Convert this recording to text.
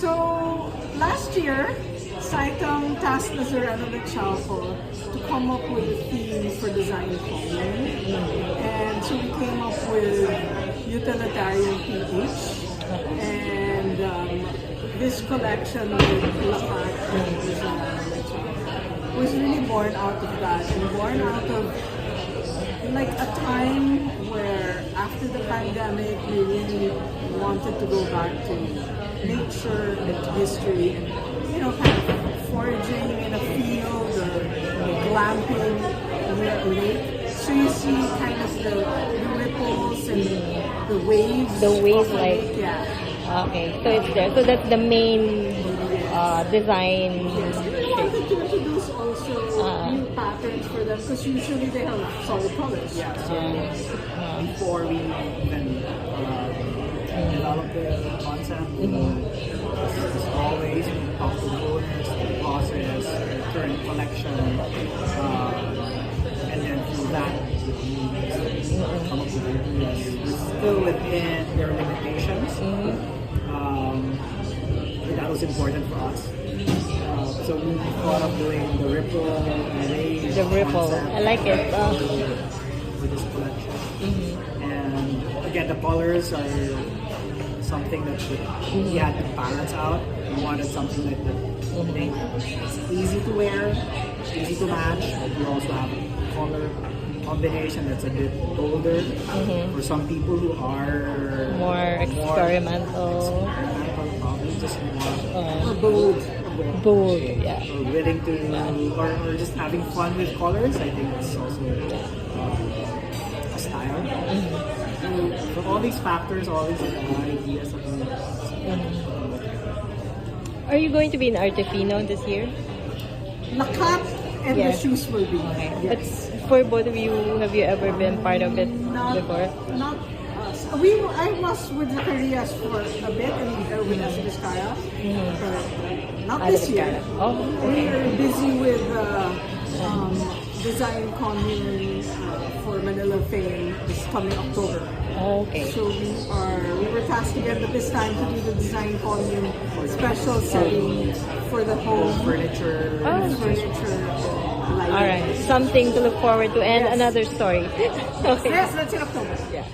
So last year, Saitam tasked Nazareno Lechalco to come up with a theme for Design Commune. And so we came up with utilitarian PH. And this collection with Lahat and Nazareno Lechalco was really born out of that, and born out of like a time where after the pandemic we really wanted to go back to nature and history, and kind of foraging in a field or glamping near a lake. So you see kind of the ripples and the waves. The waves, of the like lake, yeah. Okay, so it's there. So that's the main design. We wanted to introduce also new patterns for them, because usually they have solid colors. Yeah, so before we even develop the concept, as always, we talk to the owners, the bosses, the current collection, and then through that, come up with ideas. Still within their limitations. That was important for us. So we thought of doing the ripple, The ripple. I like it. With this collection. And again, the colors are something that we had to balance out. We wanted something like it's easy to wear, easy to match, but we also have a color combination that's a bit bolder for some people who are More experimental. Probably just more bold. Bold, yeah. Or willing to, or just having fun with colors. I think it's also a style. So all these factors, all these ideas of Are you going to be in Artefino this year? Lakat and Yes. the shoes will be. But for both of you, have you ever been part of it before? Not us. I was with Zacarias for a bit, and with us Vizcaya. Not this year. Oh, We are busy with Design Commune for Manila Fame this coming October. okay. So we were tasked again, but this time to do the Design Commune special setting for the home furniture. furniture. Lighting. All right. Something to look forward to, and Yes. another story. Okay. Yes, that's in October. Yeah.